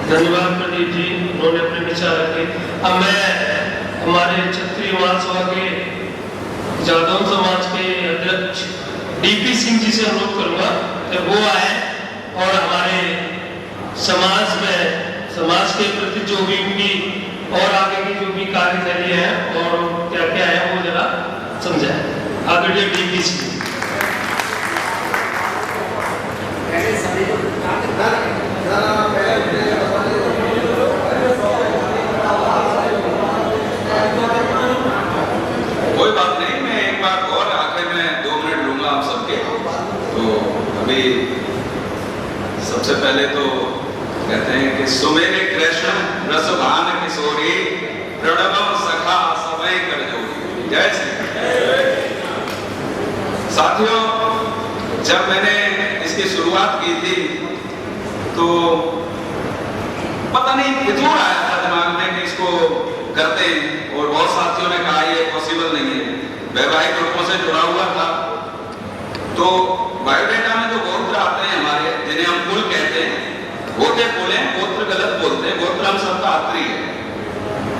धन्यवाद प्रदीप जी, उन्होंने अपने विचार रखे। अब मैं हमारे क्षत्रिय महासभा के जादव समाज के अध्यक्ष डीपी सिंह जी से अनुरोध करूंगा कि वो आए और हमारे समाज के प्रति जो भी उनकी और आगे की जो भी कार्यशैली है और क्या क्या है वो जरा समझाए। आदरणीय डीपी सिंह। कोई बात नहीं, मैं एक बार और आखिर में 2 मिनट लूंगा आप सबके। तो अभी सबसे पहले तो कहते हैं कि सुमेरे कृष्ण रसभान किशोरी प्रणव सखा समय कर जोड़ी। जय श्री। साथियों, जब मैंने इसकी शुरुआत की थी तो पता नहीं कितना आया था दिमाग में कि इसको करते हैं, और बहुत साथियों ने कहा ये पॉसिबल नहीं है। वैवाहिक ग्रुपों से जुड़ा हुआ था तो बायोडेटा में जो गोत्र आते हैं हमारे, जिन्हें हम कुल कहते हैं, होते कुल हैं, गोत्र गलत बोलते हैं। गोत्र हम सबका आत्री है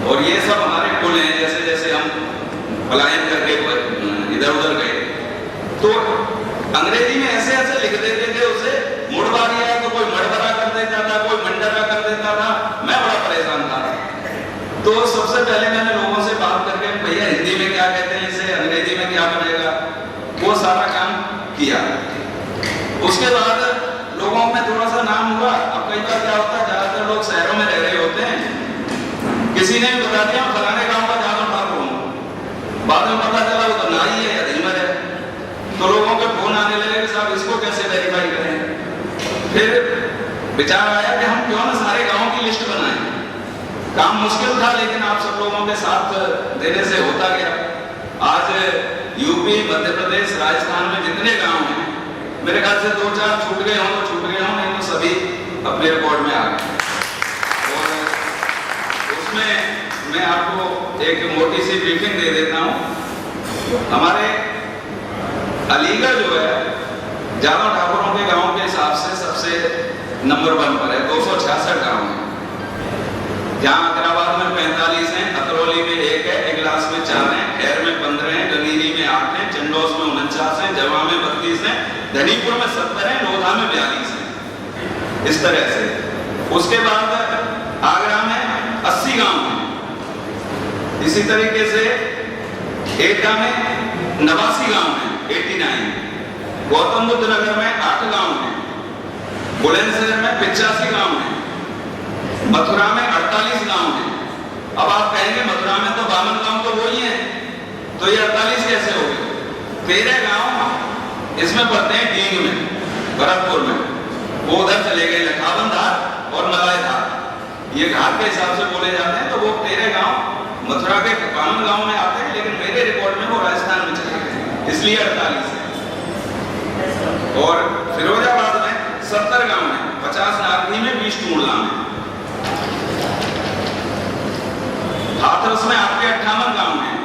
और ये सब हमारे कुल हैं। जैसे जैसे हम पलायन करके इधर उधर गए तो अंग्रेजी में ऐसे ऐसे लिख देते थे उसे, मुड़वारी है तो कोई मड़वरा कर देता था, कोई मंडरा कर देता था। मैं बड़ा परेशान था। तो सबसे पहले मैंने लोगों से बात करके, भैया हिंदी में क्या कहते हैं इसे, अंग्रेजी में क्या बनेगा, वो सारा काम किया। उसके बाद लोगों में थोड़ा सा नाम हुआ। अब कई बार क्या होता है, ज्यादातर लोग शहरों में रह रहे होते हैं, किसी ने भी बता दिया फलाने गांव का जादव ठाकुर हूं, बाद में पता चला वो तो नाई है या धीमर है। तो लोगों के फोन आने लगे कि साहब इसको कैसे वेरीफाई करें। फिर विचार आया कि हम क्यों ना सारे गाँव की लिस्ट बनाएं। काम मुश्किल था लेकिन आप सब लोगों के साथ देने से होता गया। आज यूपी, मध्य प्रदेश, राजस्थान में जितने गांव हैं, मेरे ख्याल से 2-4 छूट गए हों तो छूट गए हों, नहीं तो सभी अपने रिकॉर्ड में आ गए। और उसमें मैं आपको एक मोटी सी ब्रीफिंग दे देता हूं। हमारे अलीगढ़ जो है जादव ठाकुरों के गांव के हिसाब से सबसे नंबर 1 पर है। 266 गांव हैं, जहां अकराबाद में 45 हैं, अतरौली में 1 है, इगलास में 4 हैं, खैर में 15 हैं, गनीरी में 8 हैं, चंडोस में 49 हैं, जवा में 32 हैं, धनीपुर में 70 हैं, लोधा में 42 हैं। इस तरह से उसके बाद आगरा में 80 गांव हैं। इसी तरीके से एटा में 89 गांव हैं, 89। गौतम बुद्ध नगर में 8 गांव हैं, बुलंदशहर में 85 गांव हैं, मथुरा में 48 गांव हैं। अब आप कहेंगे मथुरा में तो 52 गांव तो वही हैं, तो ये 48 कैसे हो गए? 13 गांव इसमें पड़ते हैं डींग में, भरतपुर में, वो उधर चले गए लखावन धार और मलाई धार, ये घाट के हिसाब से बोले जाते हैं। तो वो 13 गांव मथुरा के 52 गांव में आते हैं, लेकिन मेरे रिकॉर्ड में वो राजस्थान में चले गए, इसलिए 48 है। और फिरोजाबाद में 70 गांव हैं, 50 नागरी में, 20 टूडला में। हाथरस में आपके 58 गांव हैं।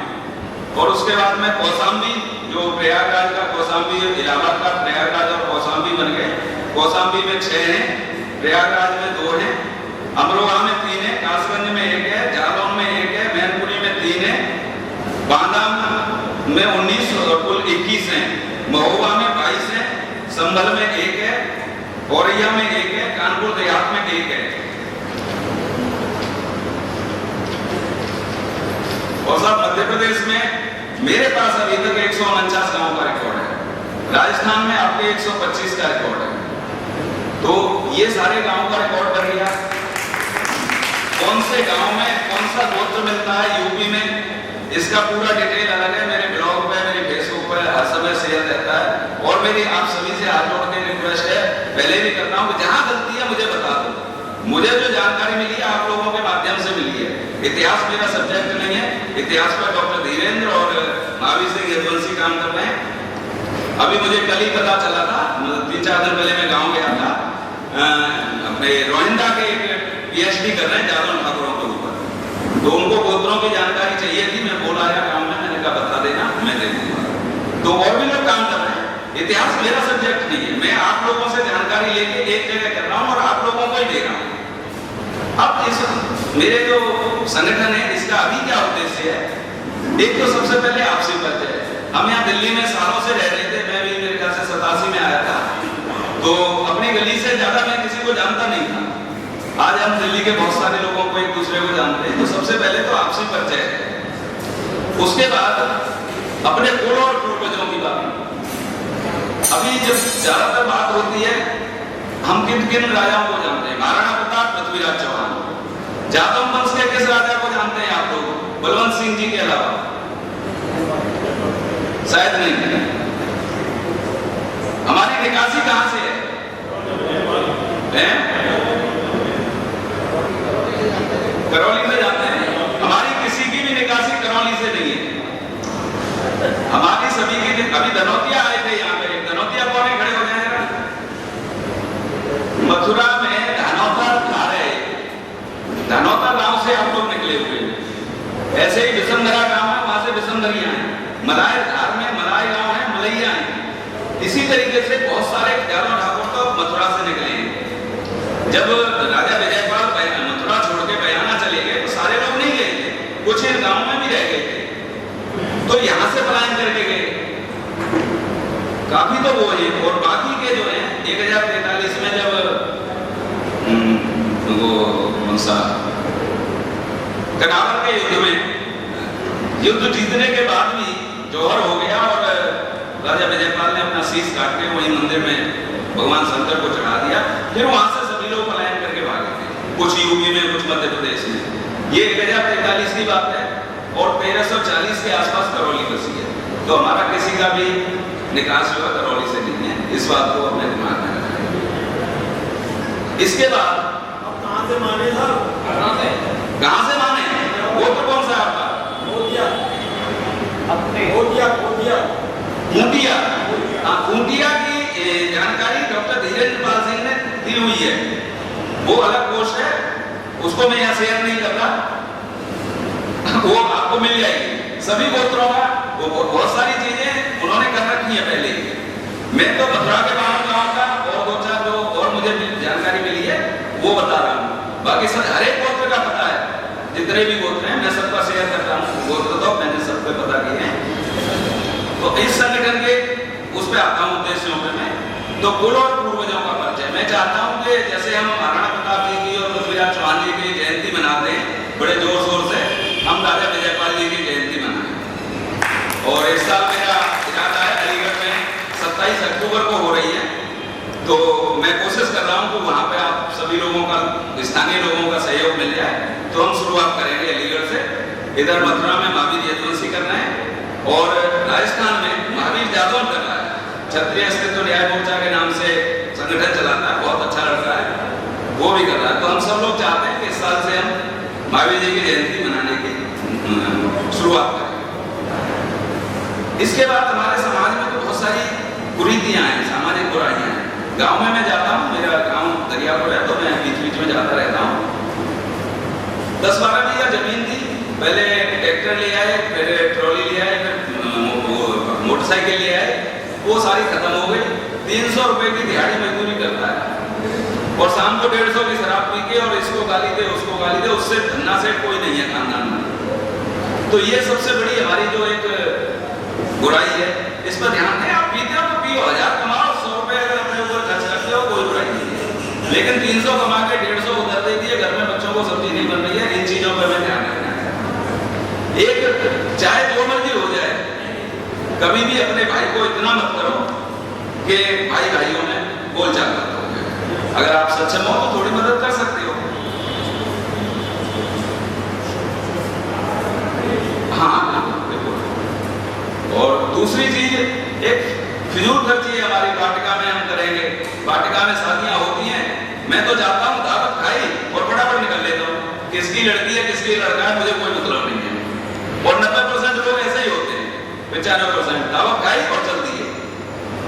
और उसके बाद में कौशाम्बी, जो प्रयागराज का कौशाम्बी, इलाहाबाद का प्रयागराज और कौशाम्बी बन गए। कौशाम्बी में 6 हैं, प्रयागराज में 2 हैं, अमरोहा में 3 है, कासगंज में 1 है, जालौन में 1 है, मैनपुरी में 3 है, बांदा में 19 और कुल 21 हैं, महोबा में 22 है, संभल में 1 है, औरैया में 1 है, कानपुर देहात में 1 है। और साहब मध्य प्रदेश में मेरे पास अभी तक 149 गांव का रिकॉर्ड है, राजस्थान में आपके 125 का रिकॉर्ड है। तो ये सारे गांव का रिकॉर्ड कर लिया। कौन से गांव में कौन सा गोत्र मिलता है यूपी में, इसका पूरा डिटेल अलग है। मेरे ब्लॉग पे, मेरे फेसबुक पे हर समय शेयर रहता है। और मेरी आप सभी से हाथ जोड़ के रिक्वेस्ट है, पहले भी करता हूँ कि जहां गलती है मुझे बता दो। मुझे जो जानकारी मिली है आप लोगों के माध्यम से मिली है। इतिहास मेरा सब्जेक्ट नहीं है, इतिहास पर डॉक्टर धीरेन्द्र और महावीर सिंह यदुवंशी काम कर रहे हैं। अभी मुझे कल ही पता चला था, 3-4 दिन पहले मैं गांव गया था, अपने रोहिंदा के एक पीएचडी कर रहे हैं जादव ठाकुरों के ऊपर। तो उनको गोत्रों की जानकारी चाहिए थी, मैं बोला आया काम में, मैंने कहा बता देना, मैं दे दूंगा। तो और भी लोग काम कर रहे हैं। इतिहास मेरा सब्जेक्ट नहीं है, मैं आप लोगों से जानकारी लेके एक जगह कर रहा हूँ और आप लोगों को ही दे रहा हूँ। अब इस मेरे जो संगठन है इसका अभी क्या उद्देश्य है, एक तो सबसे पहले आपसी परिचय। हम यहाँ दिल्ली में सालों से रह रहे थे, मैं भी मेरे ख्याल से 87 में आया था, तो अपनी गली से ज्यादा मैं किसी को जानता नहीं था। आज हम दिल्ली के बहुत सारे लोगों को एक दूसरे को जानते हैं। तो सबसे पहले तो आपसी परिचय है, उसके बाद अपने कुल और पूर्वजों की बात। अभी जब ज्यादातर बात होती है हम किन किन राजाओं को जानते हैं, महाराणा प्रताप, पृथ्वीराज चौहान। जादव वंश के किस राजा को जानते हैं आप लोग, बलवंत सिंह जी के अलावा? शायद नहीं। हमारी निकासी कहां से है? करौली में जाते हैं। हमारी किसी की भी निकासी करौली से नहीं है। हमारी सभी की, अभी धनौतिया आए थे यहाँ पे, धनौतिया कौन है, खड़े हो जाए। मथुरा में धनौता खा रहे, धनौता गांव से हम लोग निकले हुए। ऐसे ही विसंधरा गांव है, वहां से विसंधरिया है। मलाय धार में मलाय गांव है, मलैया है। इसी तरीके से बहुत सारे ख्यालों ठाकुर तो मथुरा से निकले हैं। जब राजा विजयपाल मथुरा छोड़ के बयाना चले गए तो सारे लोग नहीं गए थे, कुछ इन गांव में भी रह गए थे, तो यहां से पलायन करके गए काफी। तो वो है, और बाकी के जो है 1043 में जब वो कनावर के युद्ध में युद्ध जीतने के बाद भी जौहर हो गया और राजा विजयपाल ने अपना शीश काट के वही मंदिर में भगवान शंकर को चढ़ा दिया। फिर वहां से सभी लोग पलायन करके भागे थे, कुछ यूपी में, कुछ मध्य प्रदेश में। ये 1043 की बात है और 1340 के आसपास करौली बसी है। तो हमारा किसी का भी निकास हुआ करौली से नहीं है, इस बात को अपने दिमाग में रखें। इसके बाद कहां से माने साहब? कहां से माने? वो तो कौन सा आपका? खूंटिया की जानकारी डॉक्टर धीरेन्द्र पाल सिंह ने दी हुई है, वो अलग कोर्स है, उसको मैं यहाँ शेयर नहीं कर रहा, वो आपको मिल जाएगी। सभी गोत्रों का वो बहुत सारी चीजें उन्होंने कर रखी है पहले। मैं तो मथुरा के बाहर गाँव का और दो चार जो और मुझे जानकारी मिली है वो बता रहा हूँ। बाकी सब हर एक गोत्र का पता है, जितने भी गोत्र हैं मैं सबका शेयर करता हूँ। गोत्र तो मैंने सबको पता किए हैं। तो इस संगठन के उस पर आता हूँ उद्देश्यों पे मैं। तो कुल और पूर्वजों का परिचय मैं चाहता हूँ कि जैसे हम महाराणा प्रताप जी की और पृथ्वीराज चौहान जी की जयंती मनाते हैं बड़े जोर शोर से, हम राजा विजयपाल जी की जयंती मनाएं। और इस साल मेरा इरादा है अलीगढ़ में 27 अक्टूबर को हो रही है, तो मैं कोशिश कर रहा हूँ कि वहाँ पे आप सभी लोगों का, स्थानीय लोगों का सहयोग मिल जाए। तो हम शुरुआत करेंगे अलीगढ़ से। इधर मथुरा में महावीर यदुवंशी कर रहे हैं और राजस्थान में महावीर जादौन कर रहा है। क्षत्रिय अस्तित्व न्याय मोर्चा के नाम से संगठन चलाता है, बहुत अच्छा लड़का है, वो भी कर रहा है। तो हम सब लोग चाहते हैं कि इस साल से हम महावीर जी की जयंती मनाने की शुरुआत करें। इसके बाद हमारे समाज में तो बहुत सारी कुरीतियां हैं, सामाजिक बुराइयां हैं। गांव में मैं जाता हूँ, मेरा गांव दरियापुर है, तो मैं बीच बीच में जाता रहता हूँ। 10-12 बीघा जमीन थी, पहले ट्रैक्टर ले आए, फिर ट्रॉली ले आए, फिर मोटरसाइकिल ले आए, वो सारी खत्म हो गई। 300 रुपए की दिहाड़ी मजदूरी करता है और शाम को 150 की शराब पी के और इसको गाली दे उसको गाली दे, उससे धन्ना से कोई नहीं है खानदान में। तो ये सबसे बड़ी हमारी जो एक बुराई है, इस पर ध्यान दें। आप पीते हो तो पियो, 1000 कमाओ, 100 रुपए अगर अपने ऊपर खर्च करते हो कोई बुराई नहीं है, लेकिन 300 कमा के 150 उधर दे दिए, घर में बच्चों को सब्जी नहीं बन रही है, इन चीजों पर हमें ध्यान रखना है। एक चाहे जो मर्जी हो जाए, कभी भी अपने भाई को इतना मत करो कि भाई भाइयों में बोलचाल मत हो। अगर आप सक्षम हो तो थोड़ी मदद कर सकते हो। हाँ, और दूसरी चीज, एक फिजूल खर्ची हमारी वाटिका में हम करेंगे। वाटिका में शादियां होती हैं, मैं तो जाता हूँ, दावत खाई और फटाफट निकल लेता हूँ। किसकी लड़की है किसकी लड़का है मुझे कोई मतलब नहीं है। और 90% लोग ऐसे ही होते हैं, 95% दावत खाई और चल दिए।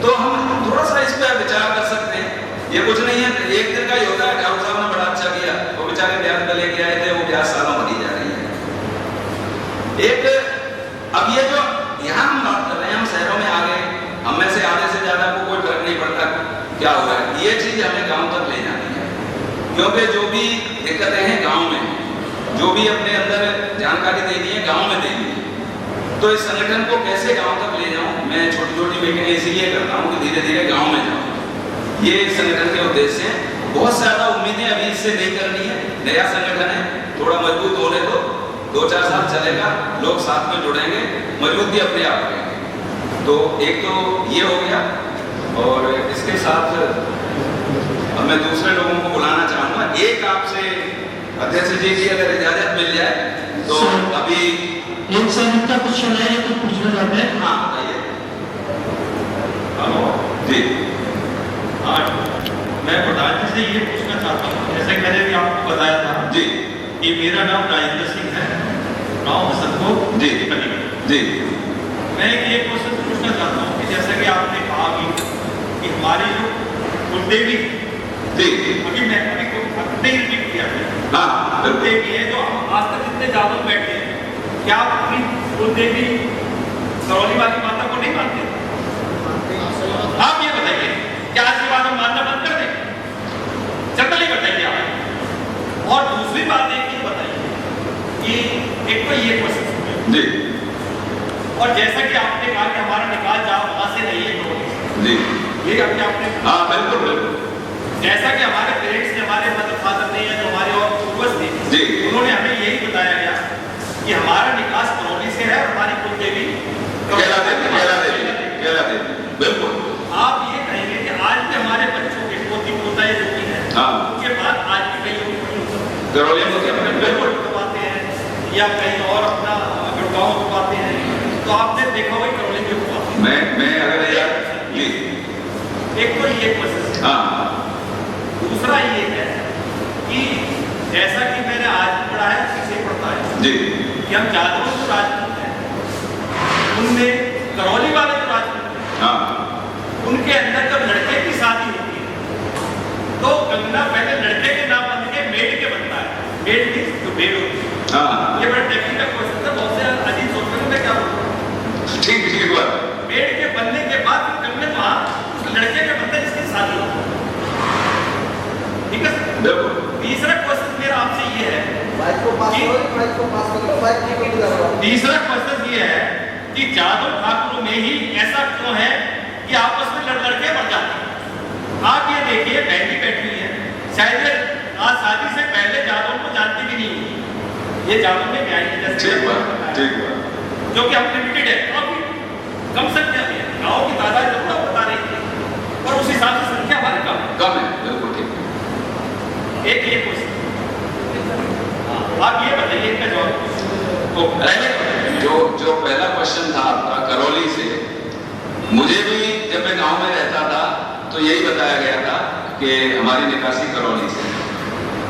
तो हम थोड़ा सा इस पर विचार कर सकते हैं। ये कुछ नहीं है, एक दिन का ही होता है। ठाकुर साहब ने बड़ा अच्छा किया, वो बेचारे ब्याज पे लेके आए थे, वो ब्याज सालों भरी जा रही है। एक अब ये जो यहाँ हम बात कर रहे हैं, हम शहरों में आ गए, हम में से आधे से ज्यादा को कोई फर्क नहीं पड़ता क्या हो रहा है। ये चीज हमें गांव तक ले जानी है, क्योंकि जो भी दिक्कतें हैं गांव में, जो भी अपने अंदर जानकारी देनी है गांव में देनी है। तो इस संगठन को कैसे गांव तक ले जाऊं, मैं छोटी छोटी मीटिंगें इसीलिए करता हूं कि धीरे धीरे गांव में जाऊं। ये इस संगठन के उद्देश्य हैं। बहुत ज्यादा उम्मीदें अभी इससे नहीं करनी है, नया संगठन है, थोड़ा मजबूत होने दो, 2-4 साल चलेगा, लोग साथ में जुड़ेंगे, मजबूती अपने आप रहेंगे। तो एक तो ये हो गया, और इसके साथ अब मैं दूसरे लोगों को बुलाना चाहूंगा। एक आपसे अध्यक्ष जी की अगर इजाजत मिल जाए तो अभी एक सैनिक का क्वेश्चन है, तो पूछना चाहते हैं। हाँ बताइए। हेलो जी। मैं प्रधान जी से ये पूछना चाहता हूँ, जैसे मैंने भी आपको बताया था जी कि मेरा नाम राजेंद्र सिंह है, गाँव हसनपुर जी जी। मैं ये क्वेश्चन पूछना चाहता हूँ कि जैसे कि आपने कहा कि हमारी जो कुलदेवी जी अभी मैं अपने रिपीट किया है, हाँ कुलदेवी है जो आज तक जितने जादू बैठे हैं, क्या आप अपनी कुलदेवी करौली वाली माता को नहीं मानते? आप ये बताइए, क्या आज के बाद हम मानना बंद कर दें? जनरली बताइए आप। और दूसरी बात एक ही बताइए कि एक तो ये क्वेश्चन जी और जैसा कि आपने कहा कि हमारा निकाल जहाँ वहां से नहीं है जी, ये अभी आपने हाँ बिल्कुल बिल्कुल। जैसा कि हमारे पेरेंट्स ने, हमारे मदर फादर ने या जो हमारे और पूर्वज थे जी, उन्होंने हमें यही बताया गया कि हमारा निकास करौली से है और हमारी कुलदेवी केला देवी बिल्कुल। आप ये कहेंगे कि आज भी हमारे बच्चों के पोती पोता जो भी है, हाँ उनके बाद आज भी कई करौली में क्या बिल्कुल दबाते हैं या कहीं और अपना गुड़गांव दबाते हैं, तो आपने देखा वही करौली में हुआ। मैं अगर यार जी एक तो ये क्वेश्चन, हाँ दूसरा ये है कि जैसा कि मैंने आज पढ़ा है किसे पढ़ता है जी कि हम जादव जो राजपूत हैं उनमें करौली वाले जो राजपूत हैं, हाँ उनके अंदर जब लड़के की शादी होती है तो कंगना पहले लड़के के नाम बन के मेड के बनता है। मेड मीन्स जो मेड होती है। हाँ ये बड़ा टेक्निकल क्वेश्चन था, बहुत से अजीब सोचते हैं मैं क्या बोलूं। ठीक बात। मेड के बनने के बाद कंगना वहां उस लड़के के बनता है जिसकी शादी होती है। ठीक है बिल्कुल। तीसरा क्वेश्चन मेरा आपसे ये है, तीसरा तीसरा क्वेश्चन ये है कि जादव ठाकुरों में ही ऐसा क्यों है कि आपस में लड़के मर जाते हैं? आप ये देखिए, बहनी बैठी हुई है, शायद आज शादी से पहले जादव को जानती भी नहीं होगी, ये जादव में ब्याह है जैसे ठीक बात जो कि हम लिमिटेड है, काफी कम संख्या में है, गाँव की तादाद जरूर आप बता रही थी और उस हिसाब से संख्या हमारे कम है बिल्कुल ठीक। एक ये क्वेश्चन आप ये बताइए, इनका जवाब तो जो पहला क्वेश्चन था आपका करौली से, मुझे भी जब मैं गांव में रहता था तो यही बताया गया था कि हमारी निकासी करौली से,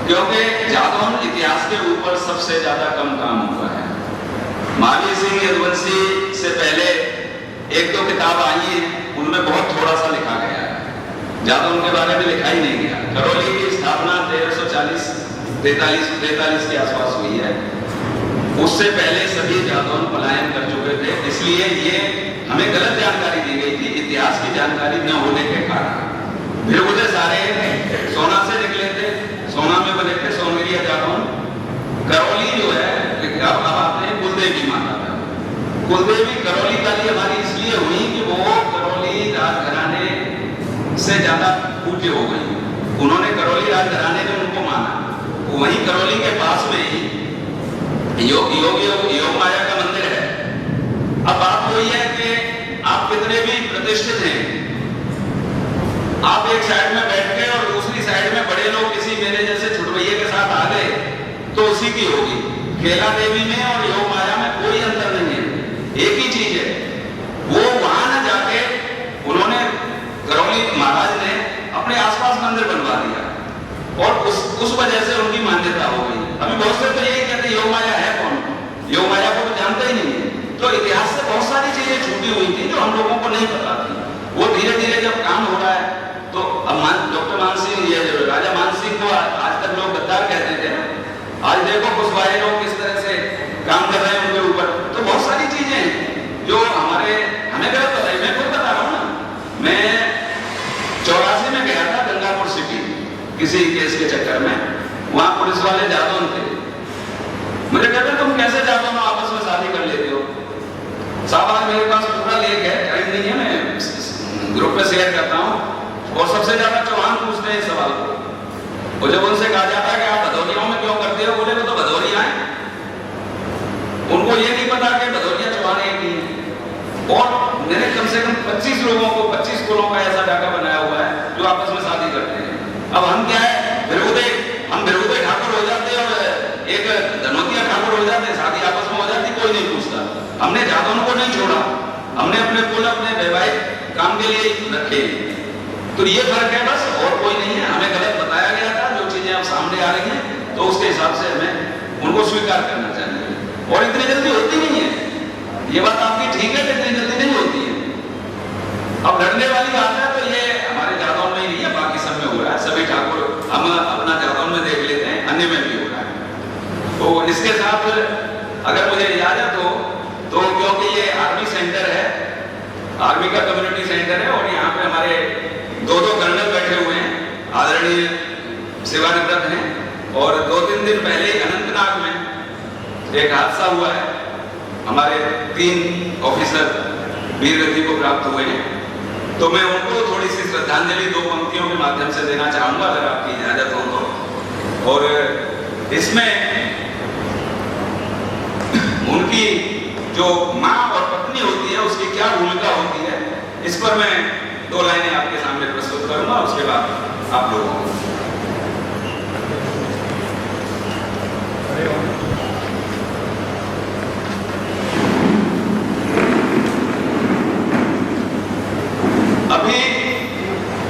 क्योंकि जादौन इतिहास के ऊपर सबसे ज्यादा कम काम हुआ है। महावीर सिंह यदुवंशी से पहले एक दो किताब आई है, उनमें बहुत थोड़ा सा लिखा गया है, ज्यादा उनके बारे में लिखा ही नहीं गया। करौली की स्थापना 1343 के आसपास हुई है, उससे पहले सभी जादौन पलायन कर चुके थे, इसलिए ये हमें गलत जानकारी दी गई थी इतिहास की जानकारी न होने के कारण। फिर मुझे सारे सोना से निकले थे, सोना में बने थे सोनगिरी जादौन। करौली जो है अब आपने कुलदेवी माना था, कुलदेवी करौली वाली हमारी इसलिए हुई कि वो करौली राजघराने से ज्यादा पूज्य हो गई, उन्होंने करौली राजघराने में उनको माना। वहीं करौली के पास में ही योग माया का मंदिर है। अब बात वही है कि आप कितने भी प्रतिष्ठित हैं, आप एक साइड में बैठ गए और दूसरी साइड में बड़े लोग किसी मेरे जैसे छुटभैये के साथ आ गए तो उसी की होगी। केला देवी में और योग माया में कोई अंतर नहीं है, एक ही चीज है। वो वहां न जाके उन्होंने करौली महाराज ने अपने आसपास मंदिर बनवा दिया और उस वजह से उनकी मान्यता हो गई। अभी बहुत से तो यही कहते योग माया है कौन, योग माया को तो जानते ही नहीं है। तो इतिहास से बहुत सारी चीजें छूटी हुई थी जो हम लोगों को नहीं पता थी। वो धीरे धीरे जब काम हो रहा है तो अब डॉक्टर मान सिंह, ये राजा मान सिंह को आज तक लोग गद्दार कहते थे, आज देखो कुशवाहे लोग किस तरह से काम कर रहे हैं उनके ऊपर। तो बहुत सारी चीजें हैं जो हमें गलत पता है। मैं खुद बता रहा हूँ ना, मैं 84 में गया था गंगापुर सिटी किसी केस के चक्कर में, वहां पुलिस वाले जादौन थे। मुझे कहते तुम कैसे जादौन आपस में शादी कर लेते हो? साहब आज मेरे पास पूरा लेख है, टाइम नहीं है, मैं ग्रुप में शेयर करता हूँ। और सबसे ज्यादा चौहान पूछते हैं इस सवाल को। और जब उनसे कहा जाता है कि आप भदौरियाओं में क्यों करते हो, बोले वो तो भदौरिया है। उनको ये नहीं पता कि भदौरिया चौहान एक ही है। और मैंने कम से कम 25 लोगों को 25 कुलों का ऐसा डाका बनाया हुआ है जो आपस में शादी करते हैं। अब हम क्या है, हम विरोधे ठाकुर हो जाते हैं और एक धनौतिया ठाकुर हो जाते हैं, शादी आपस में हो जाती, कोई नहीं पूछता। हमने जादौन को नहीं छोड़ा, हमने अपने कुल अपने वैवाहिक काम के लिए रखे। तो ये फर्क है बस, और कोई नहीं है। हमें गलत बताया गया था, जो चीजें अब सामने आ रही हैं तो उसके हिसाब से हमें उनको स्वीकार करना चाहिए। और इतनी जल्दी होती नहीं है, ये बात आपकी ठीक है, इतनी जल्दी नहीं होती है। अब लड़ने वाली बात है तो ये हमारे जादौन में ही नहीं है, बाकी सब में हो रहा है। सभी ठाकुर हम अपना जादौन में देख लेते हैं, अन्य में भी हो रहा है। तो इसके साथ अगर मुझे इजाजत हो तो, क्योंकि ये आर्मी सेंटर है, आर्मी का कम्युनिटी सेंटर है, और यहाँ पे हमारे 2 कर्नल बैठे हुए हैं, आदरणीय सेवानिवृत्त हैं। और 2-3 दिन पहले अनंतनाग में एक हादसा हुआ है, हमारे 3 ऑफिसर वीर गति को प्राप्त हुए हैं। तो मैं उनको थोड़ी सी श्रद्धांजलि 2 पंक्तियों के माध्यम से देना चाहूंगा, अगर आपकी इजाजत हो तो। और इसमें उनकी जो माँ और पत्नी होती है उसकी क्या भूमिका होती है, इस पर मैं 2 लाइनें आपके सामने प्रस्तुत करूंगा, उसके बाद आप लोगों को। अभी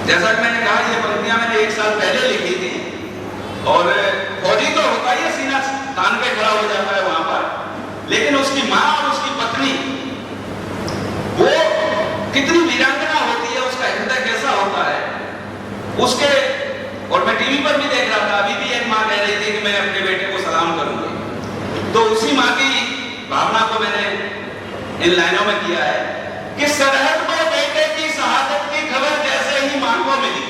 जैसा कि मैंने कहा, ये पंक्तियां मैंने 1 साल पहले लिखी थी। और फौजी तो होता ही सीना तान पे खड़ा हो जाता है वहां पर, लेकिन उसकी माँ और उसकी पत्नी वो कितनी वीरांगना होती है, उसका हृदय कैसा होता है उसके। और मैं टीवी पर भी देख रहा था, अभी भी एक माँ कह रही थी कि मैं अपने बेटे को सलाम करूंगी। तो उसी माँ की भावना को मैंने इन लाइनों में किया है कि सरहद पर बेटे की शहादत की खबर जैसे ही माँ को मिली,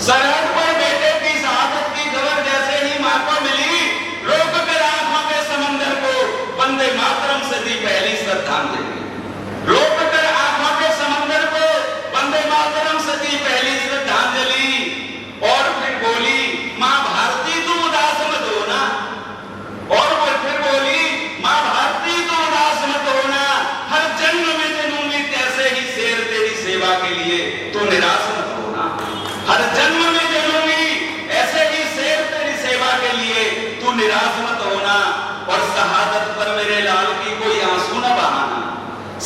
सरहद पर बेटे की शहादत की खबर जैसे ही माँ को मिली, रोक कर आंखों के समंदर को वंदे मातरम से दी पहली श्रद्धांजलि। रोक कर आंखों के समंदर को वंदे मातरम से दी पहली श्रद्धांजलि। और फिर बोली, माँ भारती तुम उदास मत होना। और वो फिर बोली, माँ भारती तुम उदास मत होना, हर जन्म में जनूंगी कैसे ही शेर तेरी सेवा के लिए, तू निराश मत होना। हर जन्म में जनूंगी ऐसे ही शेर तेरी सेवा के लिए, तू निराश मत होना। और शहादत पर मेरे लाल की कोई आंसू न बहाना,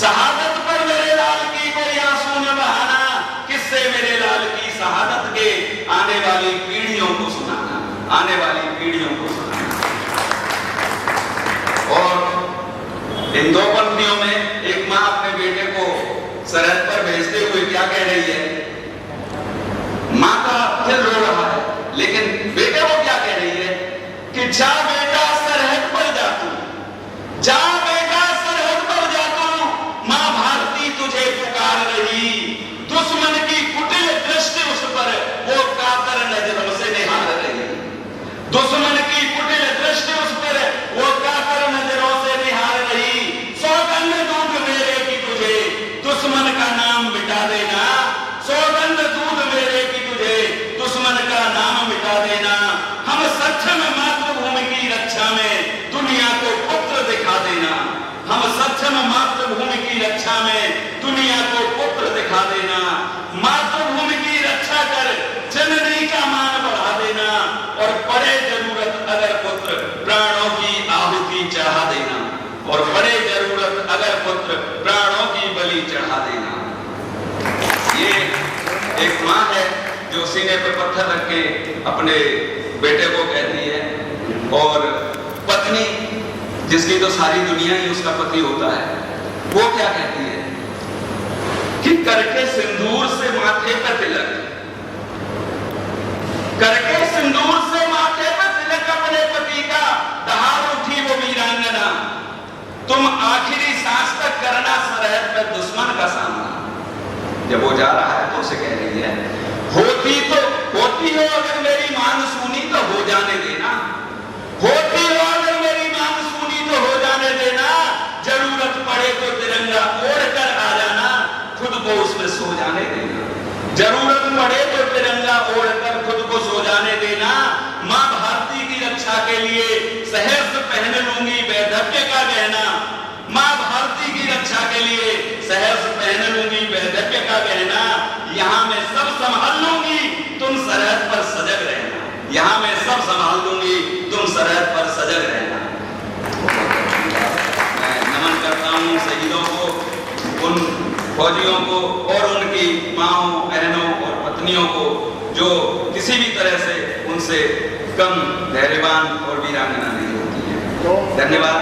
शहादत पर मेरे लाल की कोई आंसू न बहाना, किससे मेरे लाल की शहादत के आने वाली पीढ़ियों को सुनाना, आने वाली पीढ़ियों को सुनाना। और इन 2 पंक्तियों में एक माँ अपने बेटे को सरहद पर भेजते हुए क्या कह रही है? माँ का दिल रो रहा है, लेकिन बेटे को क्या कह रही है कि जा बेटा सरहद पर जा तू, जा बेटा सरहद पर जा तू, माँ भारती तुझे पुकार रही। दुश्मन की कुटिल दृष्टि उस पर वो कातर नजरों से निहार रही, दुश्मन की कुटिल दृष्टि उस पर वो कातर नजरों से निहार रही। सौगंध दूध मेरे की तुझे दुश्मन का नाम मिटा देना, सौगंध दूध मेरे की तुझे दुश्मन का नाम मिटा देना। हम सक्षम मातृभूमि की रक्षा में दुनिया को पुत्र दिखा देना, हम सक्षम मातृभूमि की रक्षा में दुनिया को पुत्र दिखा देना। मातृभूमि की रक्षा कर जननी का मान बढ़ा देना, और पड़े जरूरत अगर पुत्र प्राणों की आहुति चढ़ा देना, और पड़े जरूरत अगर पुत्र प्राणों की बलि चढ़ा देना। ये एक माँ है जो सीने पे पत्थर रख के अपने बेटे को कहती है। और पत्नी, जिसकी तो सारी दुनिया ही उसका पति होता है, वो क्या कहती है कि करके सिंदूर से माथे पर तिलक, करके सिंदूर से माथे पर तिलक अपने पति का दहाड़ उठी वो वीरांगना, तुम आखिरी सांस तक करना सरहद पर दुश्मन का सामना। जब वो जा रहा है तो उसे कह रही है, होती हो अगर मेरी मान सुनी तो हो जा जाने देना, होती वाले मेरी मांग सुनी तो हो जाने देना, जरूरत पड़े तो तिरंगा ओढ़ कर आ जाना, खुद को उसमें सो जाने देना, जरूरत पड़े तो तिरंगा ओढ़ कर खुद को सो जाने देना, मां भारती की रक्षा के लिए सहर्ष पहन लूंगी वैधव्य का गहना, मां भारती की रक्षा के लिए सहर्ष पहन लूंगी वैधव्य का गहना, यहां मैं सब संभाल लूंगी तुम सरहद पर सजग रहना, यहां मैं सब संभाल लूंगी तुम सरहद पर सजग रहना। मैं नमन करता हूं शहीदों को, उन फौजियों को और उनकी माओं, बहनों और पत्नियों को जो किसी भी तरह से उनसे कम धैर्यवान और वीरांगना नहीं होती है। धन्यवाद।